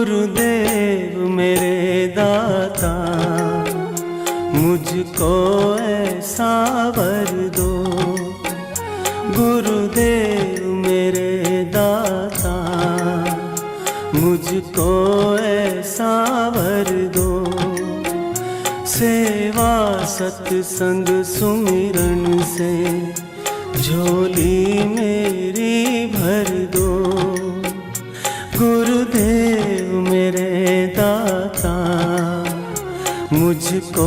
गुरुदेव मेरे दाता, मुझको ऐसा वर दो। गुरुदेव मेरे दाता, मुझको ऐसा वर दो। सेवा सत्संग सुमिरन से झोली मेरी भर दो। गुरुदेव मेरे दाता, मुझको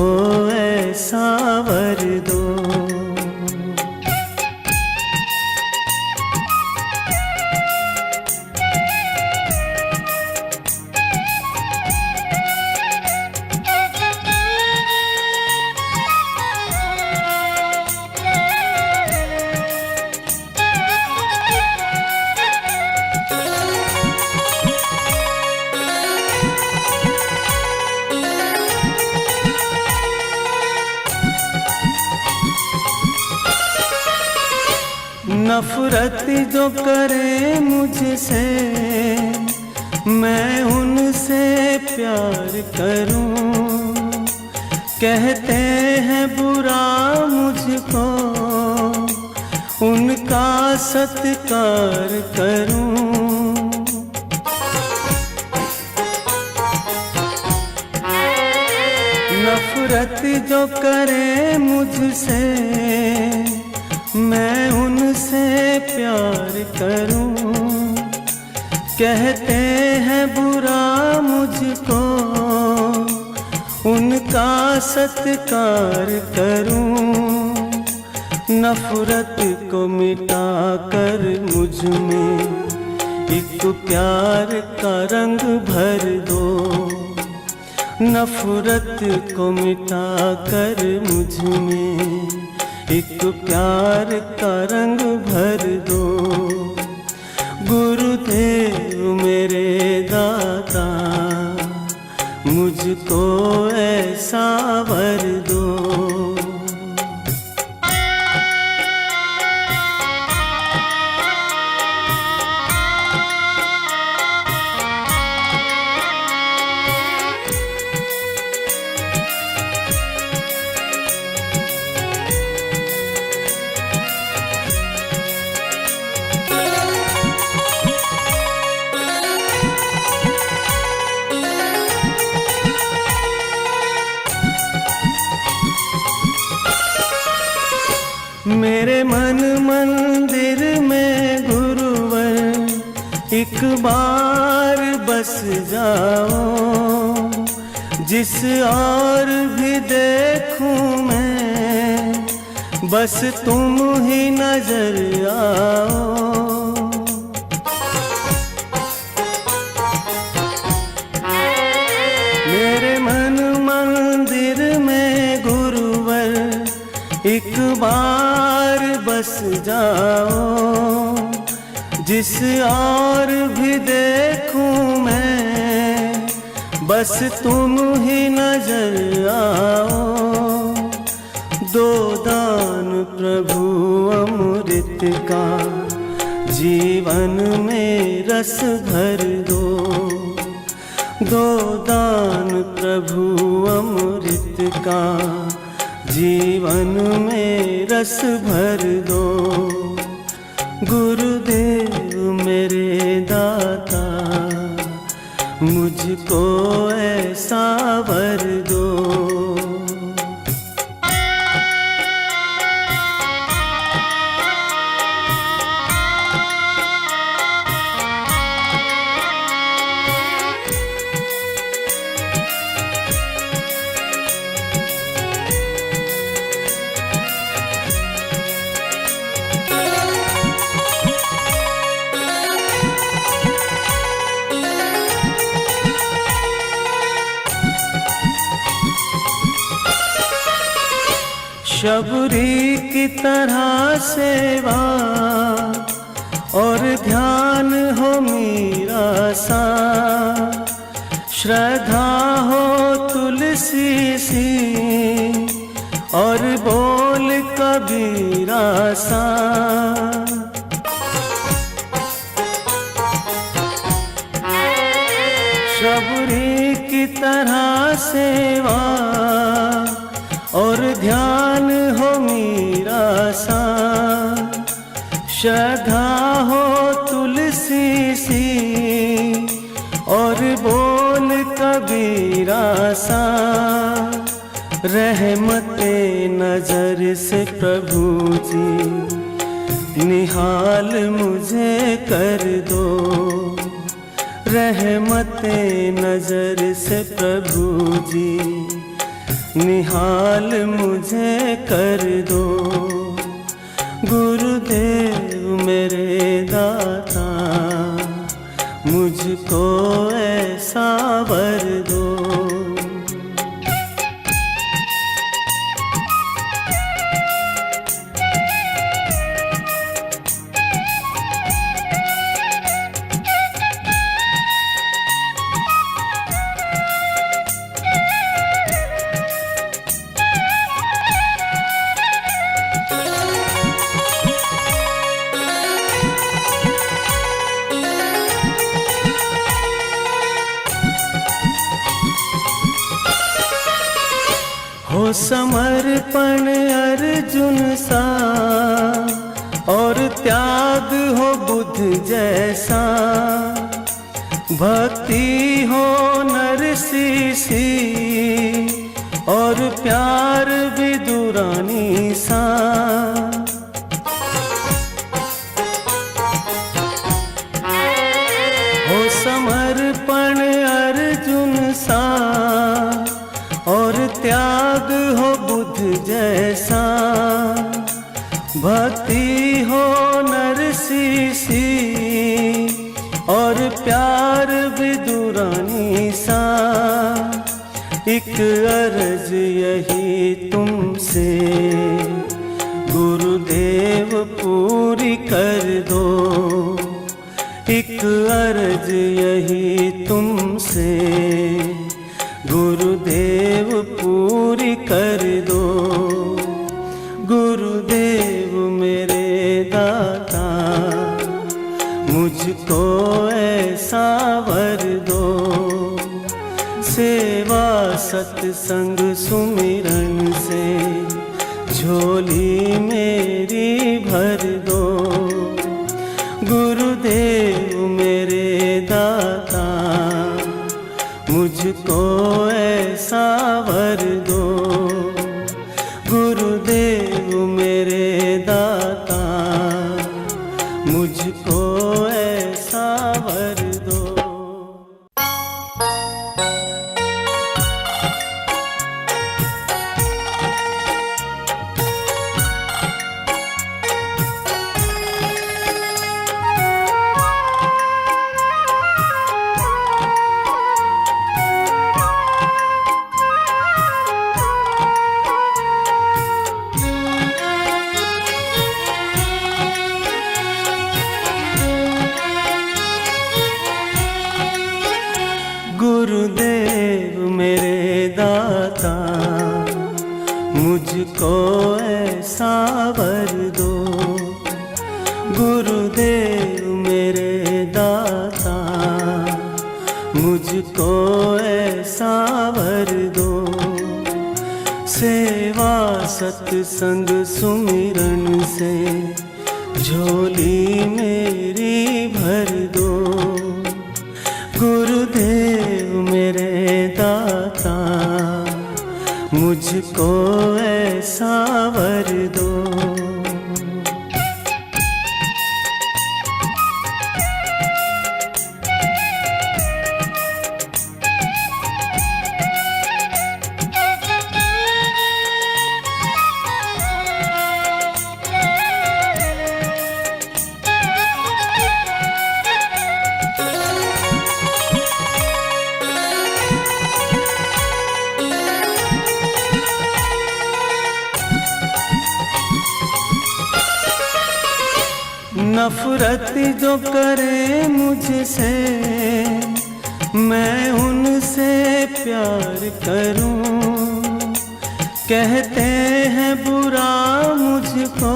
ऐसा वर दो। नफरत जो करे मुझसे, मैं उनसे प्यार करूं। कहते हैं बुरा मुझको, उनका सत्कार करूं। नफरत जो करे मुझसे, मैं उनसे प्यार करूं। कहते हैं बुरा मुझको, उनका सत्कार करूं। नफरत को मिटा कर मुझ में एक प्यार का रंग भर दो। नफरत को मिटा कर मुझ में एक प्यार का रंग भर दो। गुरुदेव मेरे दाता, मुझको ऐसा वर दो। मेरे मन मंदिर में गुरुवर एक बार बस जाओ। जिस और भी देखूं मैं, बस तुम ही नजर आओ। मेरे मन मंदिर में गुरुवर एक बार बस जाओ। जिस और भी देखूं मैं, बस तुम ही नजर आओ। दो दान प्रभु अमृत का, जीवन में रस भर दो। दो दान प्रभु अमृत का, जीवन में रस भर दो। गुरुदेव मेरे दाता, मुझको ऐसा वर दो। शबरी की तरह सेवा और ध्यान हो मीरा सा। श्रद्धा हो तुलसी सी और बोल कबीरा सा। शबरी की तरह सेवा और ध्यान हो मीरा सा, श्रद्धा हो तुलसी सी और बोल कबीरा सा। रहमते नजर से प्रभु जी निहाल मुझे कर दो, रहमते नजर से प्रभु जी निहाल मुझे कर दो। गुरुदेव मेरे दाता मुझको ऐसा वर दो। हो समर्पण अर्जुन सा और त्याग हो बुद्ध जैसा, भक्ति हो नरसी सी और प्यार विदुरानी सा। हो समर्पण अर्जुन सा और त्याग हो बुद्ध जैसा, भक्ति हो नरसी सी और प्यार विदुरानी सा। एक अर्ज यही तुमसे गुरुदेव पूरी कर दो, एक अर्ज यही तुमसे गुरुदेव पूरी कर दो। गुरुदेव मेरे दाता मुझको ऐसा वर दो, सेवा सत्संग सुमिरन से झोली मेरी भर दो। गुरुदेव मेरे दाता मुझको ऐसा वर दो। गुरुदेव मेरे दाता मुझको ऐसा वर दो। गुरुदेव मेरे दाता मुझको ऐसा वर दो। गुरुदेव मेरे दाता मुझको ऐसा वर दो, सेवा सत्संग सुमिरन से झोली मेरी भर दो। गुरुदेव मेरे दाता मुझको ऐसा वर दो। नफरत जो करे मुझसे मैं उनसे प्यार करूं, कहते हैं बुरा मुझको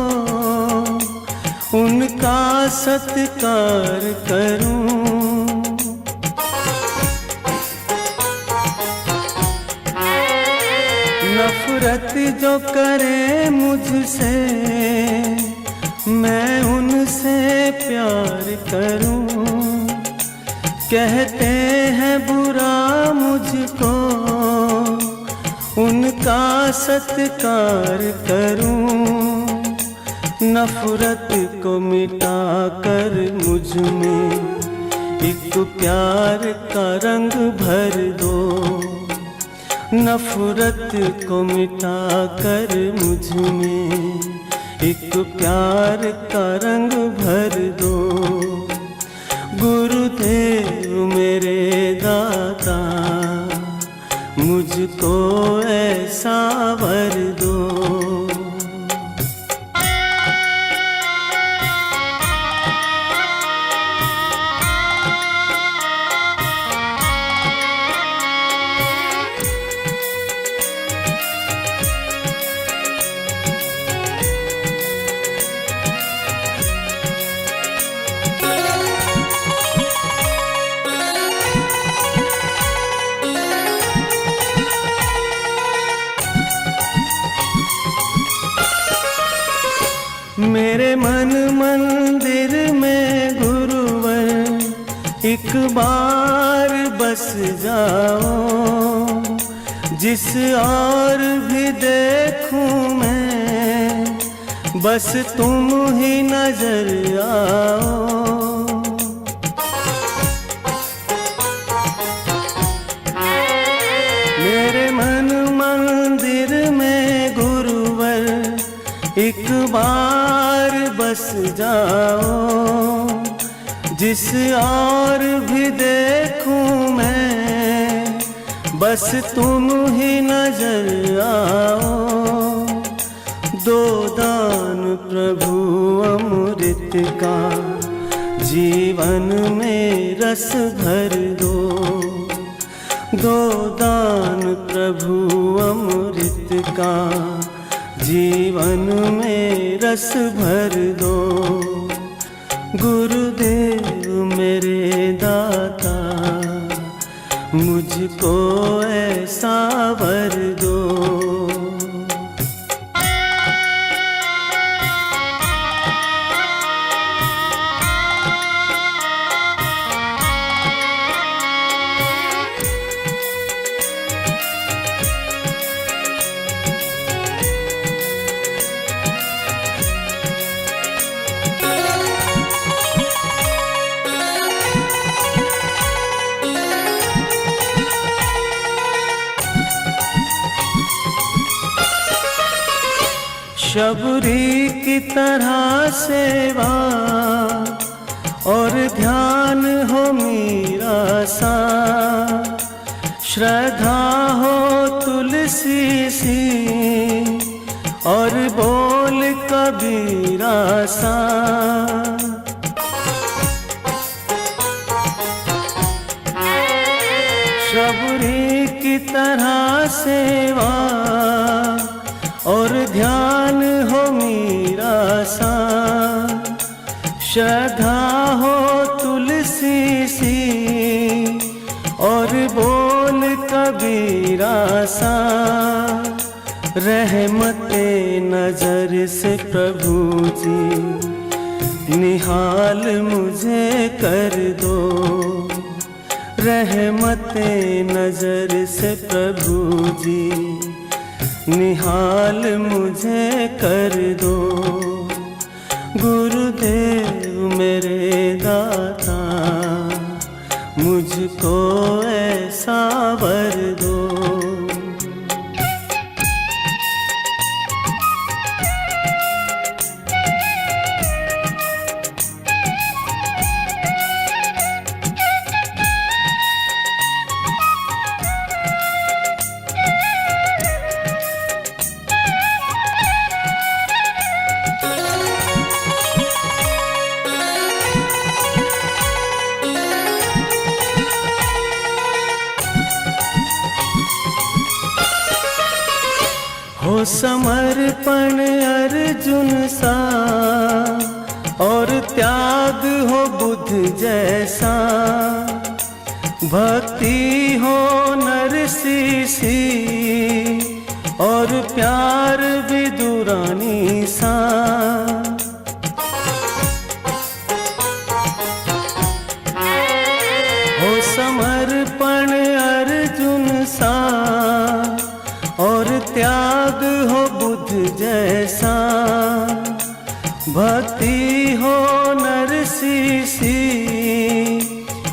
उनका सत्कार करूं। जो करे मुझसे मैं उनसे प्यार करूं, कहते हैं बुरा मुझको उनका सत्कार करूं। नफरत को मिटा कर मुझ में एक प्यार का रंग भर दो। नफरत को मिटा कर मुझ में एक प्यार का रंग भर दो। गुरुदेव मेरे दाता मुझको ऐसा वर दो। मेरे मन मंदिर में गुरुवर एक बार बस जाओ। जिस और भी देखूं मैं बस तुम ही नजर आओ। मेरे मन मंदिर में गुरुवर एक बार बस जाओ। जिस और भी देखूं मैं बस तुम ही नजर आओ। दो दान प्रभु अमृत का जीवन में रस भर दो। दो दान प्रभु अमृत का जीवन में रस भर दो। गुरुदेव मेरे दाता मुझको ऐसा वर दो। शबरी की तरह सेवा और ध्यान हो मीरा सा। श्रद्धा हो तुलसी सी और बोल कबीरा सा। शबरी की तरह सेवा और ध्यान हो मीरा सा। श्रद्धा हो तुलसी सी और बोल कबीरा सा। रहमते नजर से प्रभु जी निहाल मुझे कर दो। रहमते नजर से प्रभु जी निहाल मुझे कर दो। गुरुदेव मेरे दाता मुझको ऐसा वर दो। हो समर्पण अर्जुन सा और त्याग हो बुद्ध जैसा। भक्ति हो नरसी सी और प्यार विदुरानी सा, हो समर्पण अर्जुन सा, और त्याग हो बुद्ध जैसा, भक्ति हो नरसी सी,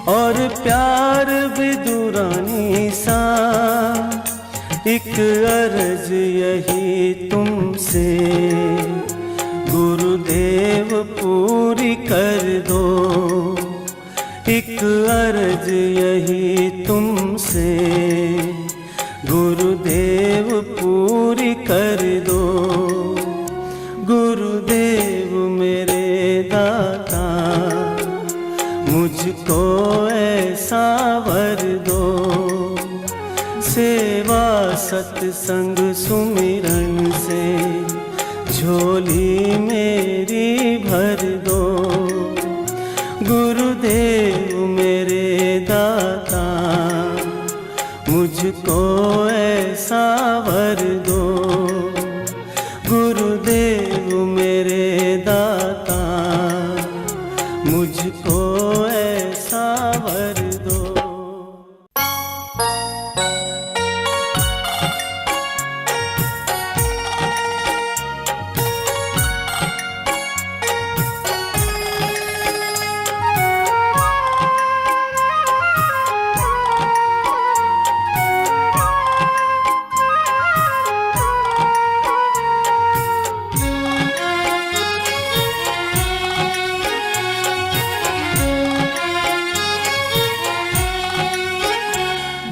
और प्यार विदुरानी सा। एक अर्ज यही तुमसे गुरुदेव पूरी कर दो, एक अर्ज यही तुमसे गुरुदेव पूरी कर दो। गुरुदेव मेरे दाता मुझको ऐसा वर दो, सेवा सत्संग सुमिरन से झोली मेरी भर दो। गुरुदेव मेरे दाता मुझको ऐसा वर दो, गुरुदेव मेरे दाता मुझको ऐसा वर दो।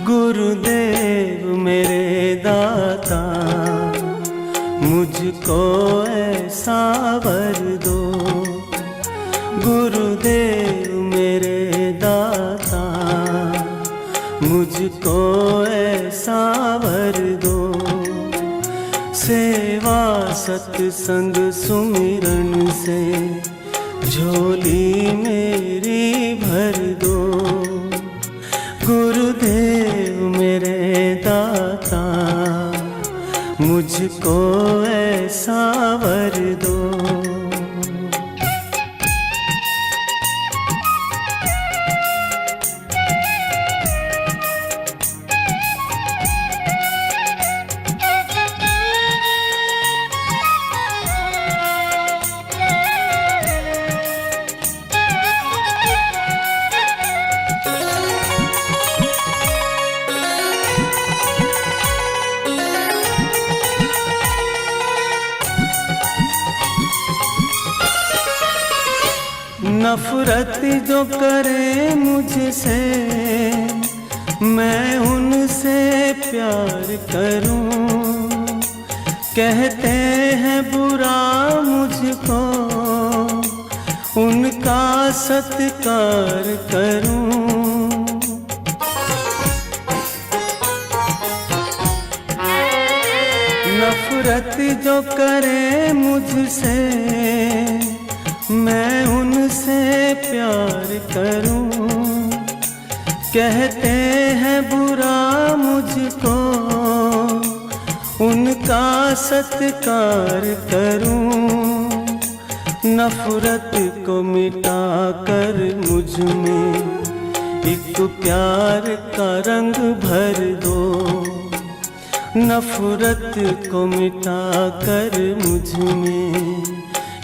गुरुदेव मेरे दाता मुझको ऐसा वर दो, गुरुदेव मेरे दाता मुझको ऐसा वर दो, सेवा सत्संग सुमिरन से झोली मेरी भर दो। गुरुदेव मेरे दाता मुझको ऐसा वर दो। नफरत जो करे मुझसे मैं उनसे प्यार करूं, कहते हैं बुरा मुझको उनका सत्कार करूं। नफरत जो करे मुझसे मैं उनसे प्यार करूं, कहते हैं बुरा मुझको उनका सत्कार करूं। नफरत को मिटा कर मुझ में एक प्यार का रंग भर दो, नफरत को मिटा कर मुझ में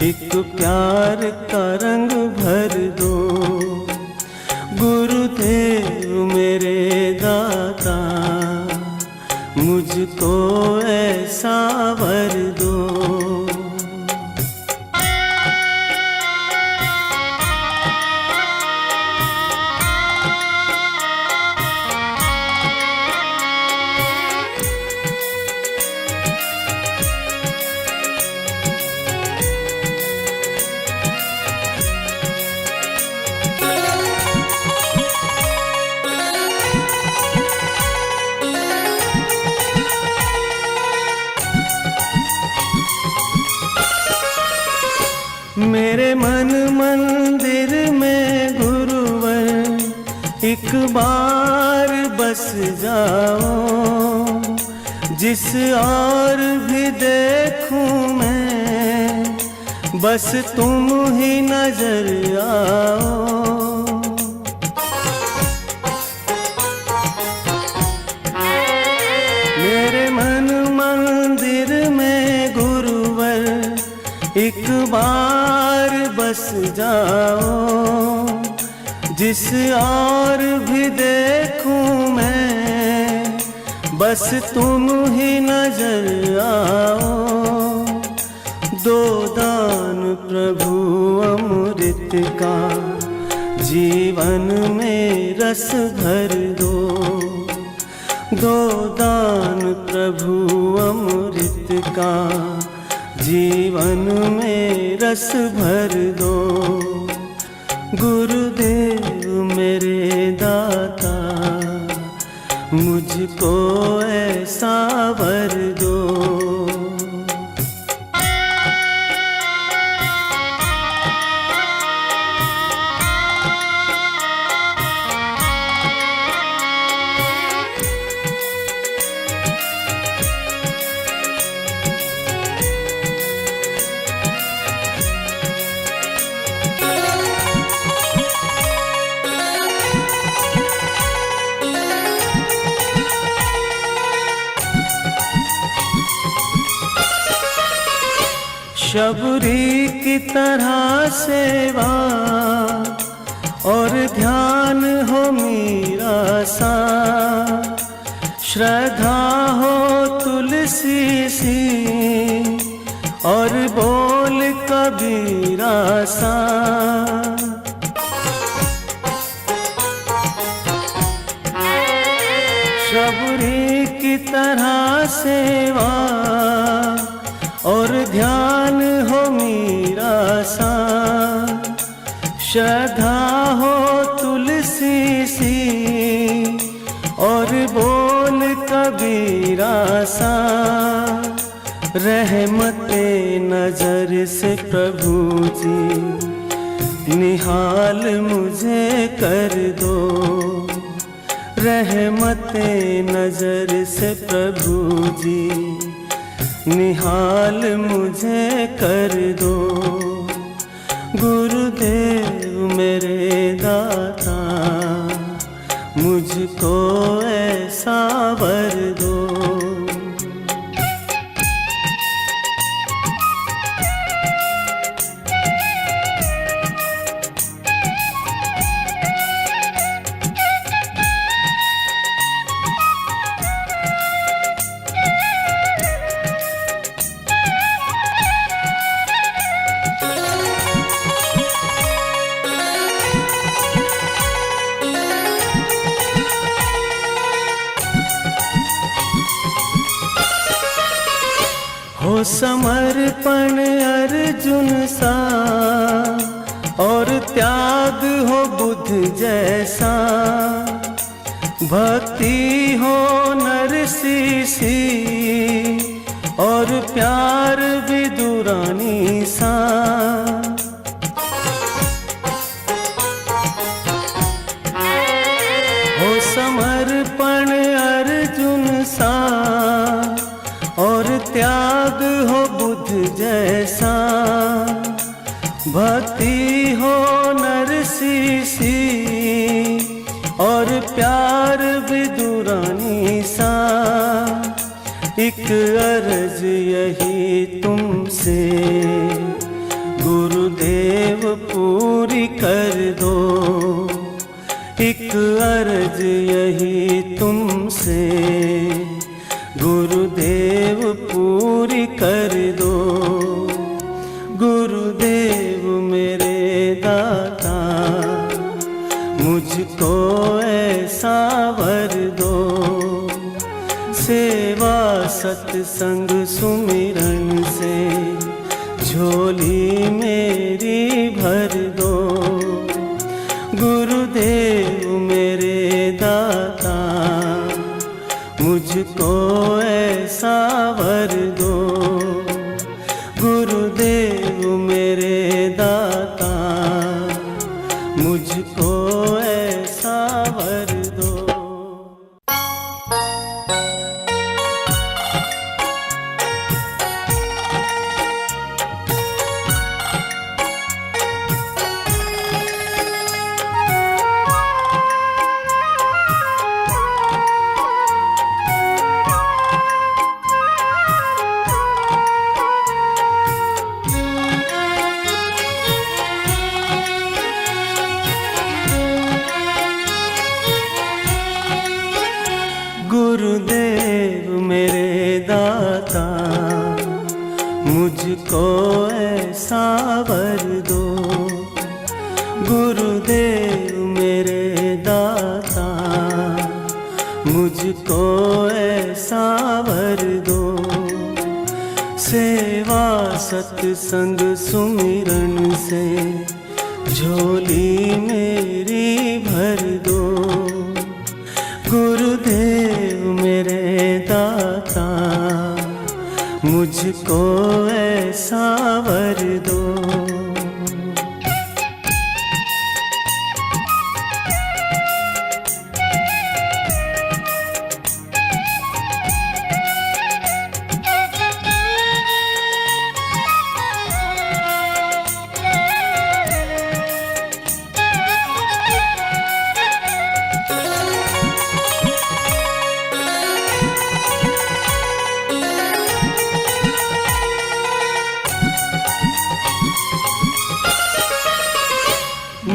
एक प्यार का रंग भर दो। गुरुदेव मेरे दाता मुझको ऐसा वर दो। मेरे मन मंदिर में गुरुवर एक बार बस जाओ, जिस और भी देखूं मैं, बस तुम ही नजर आओ। मेरे मन मंदिर में गुरुवर एक बार बस जाओ। जिस और भी देखूं मैं, बस तुम ही नजर आओ। दो दान प्रभु अमृत का, जीवन में रस भर दो। दो दान प्रभु अमृत का, जीवन में रस भर दो। गुरुदेव मेरे दाता, मुझको ऐसा वर दो। शबरी की तरह सेवा और ध्यान हो मीरा सा, श्रद्धा हो तुलसी सी और बोल कबीरा सा। शबरी की तरह सेवा और ध्यान हो मीरा सा, श्रद्धा हो तुलसी सी और बोल कबीरा सा। रहमते नजर से प्रभु जी निहाल मुझे कर दो। रहमते नजर से प्रभु जी निहाल मुझे कर दो। गुरुदेव मेरे दाता, मुझको ऐसा वर दो। हो समर्पण अर्जुन सा और त्याग हो बुद्ध जैसा। भक्ति हो नरसी सी और प्यार विदुरानी सा। हो समर्पण अर्जुन सा और त्याग हो बुद्ध जैसा। भक्ति हो नरसी सी और प्यार विदुरानी सा। एक अर्ज यही तुमसे गुरुदेव पूरी कर दो। एक अर्ज यही तुमसे गुरुदेव पूरी कर दो। गुरुदेव मेरे दाता, मुझको ऐसा वर दो। सेवा सत्संग सुमिरन से झोली मेरी भर दो। गुरुदेव मेरे दाता, मुझको ऐसा वर दो। गुरुदेव मेरे दाता, मुझको ऐसा वर दो। गुरुदेव मेरे दाता, मुझको ऐसा वर दो। गुरुदेव मेरे दाता, मुझको ऐसा वर दो। सेवा सत्संग सुमिरन से झोली मेरी भर दो। गुरुदेव मेरे दाता, मुझको ऐसा वर दो।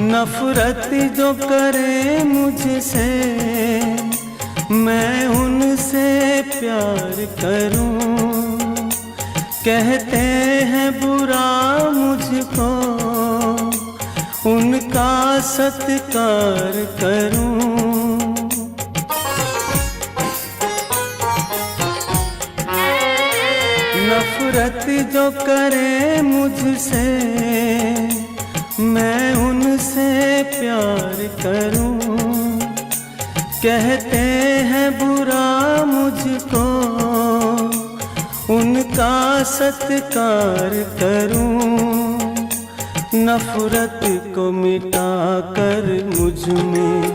नफरत जो करे मुझसे, मैं उनसे प्यार करूं। कहते हैं बुरा मुझको, उनका सत्कार करूं। नफरत जो करे मुझसे, मैं उनसे प्यार करूं। कहते हैं बुरा मुझको, उनका सत्कार करूं। नफरत को मिटा कर मुझ में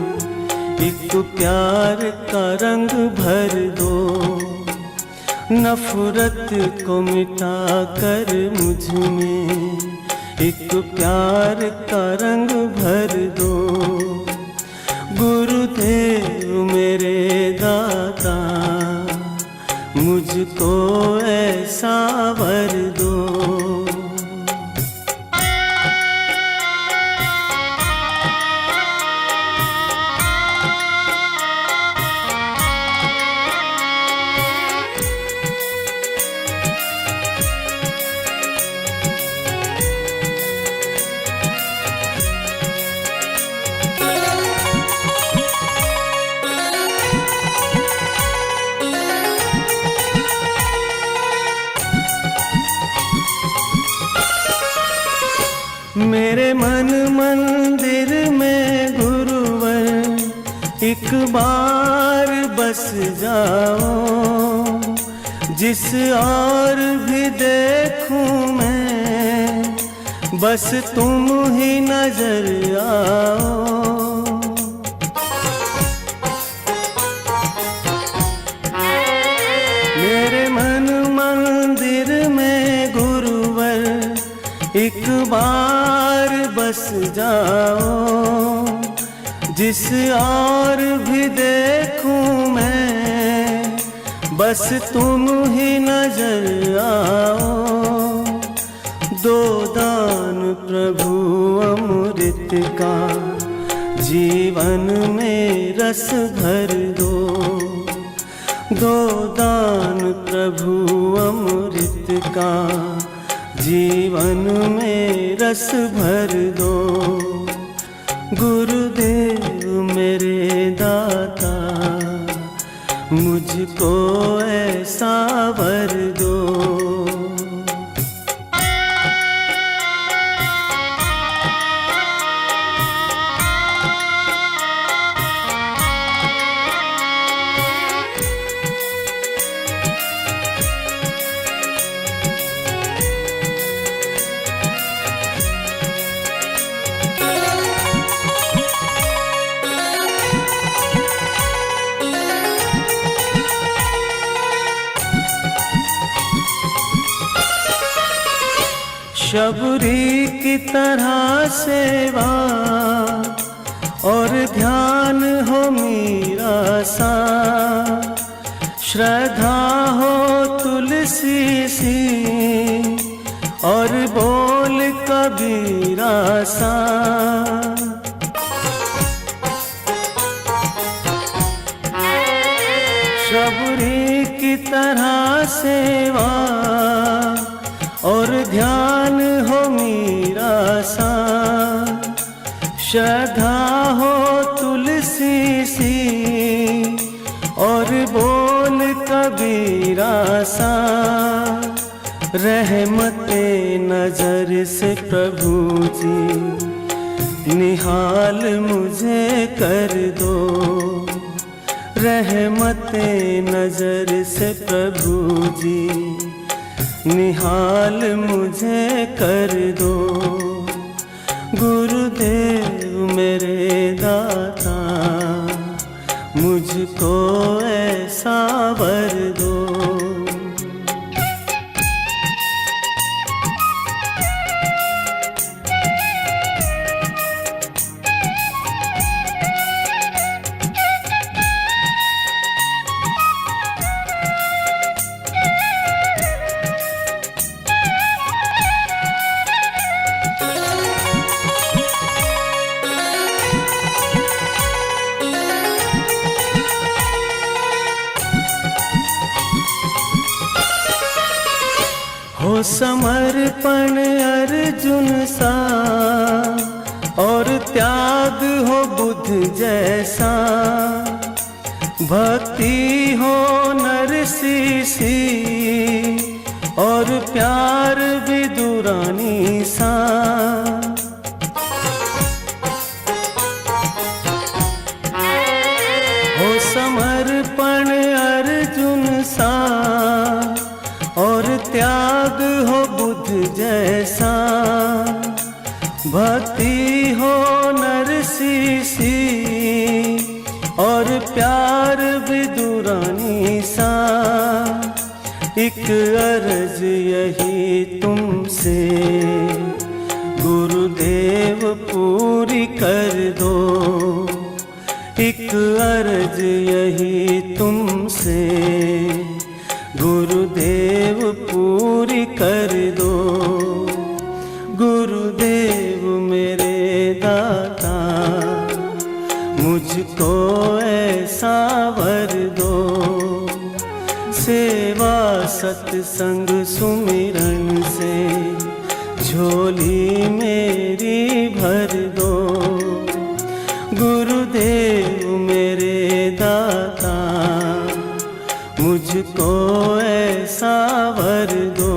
एक प्यार का रंग भर दो। नफरत को मिटा कर मुझ में एक प्यार का रंग भर दो। गुरुदेव मेरे दाता, मुझको ऐसा वर दो। मेरे मन मंदिर में गुरुवर एक बार बस जाओ। जिस और भी देखूं मैं, बस तुम ही नजर आओ। मेरे मन मंदिर में गुरुवर एक बार बस जाओ। जिस और भी देखूं मैं, बस तुम ही नजर आओ। दो दान प्रभु अमृत का, जीवन में रस भर दो। दो दान प्रभु अमृत का, जीवन में रस भर दो। गुरुदेव मेरे दाता, मुझको ऐसा वर दो। शबरी की तरह सेवा और ध्यान हो मीरा सा। श्रद्धा हो तुलसी सी और बोल कबीरा सा। शबरी की तरह सेवा और ध्यान हो मीरा सा, श्रद्धा हो तुलसी सी और बोल कबीरा सा। रहमते नजर से प्रभु जी निहाल मुझे कर दो, रहमते नजर से प्रभु जी निहाल मुझे कर दो। गुरुदेव मेरे दाता मुझको ऐसा वर दो। हो समर्पण अर्जुन सा और त्याग हो बुद्ध जैसा, भक्ति हो नरसी सी और प्यार विदुरानी सा। हो समर्पण अर्जुन सा और त्याग हो बुद्ध जैसा, भक्ति हो नरसी सी और प्यार विदुरानी सा। एक अर्ज यही तुमसे गुरुदेव पूरी कर दो, एक अर्ज यही तुमसे गुरुदेव पूरी कर दो। गुरुदेव मेरे दाता मुझको ऐसा वर दो, सेवा सत्संग सुमिरन से झोली मेरी भर दो। गुरुदेव मेरे दाता मुझको ऐसा वर दो।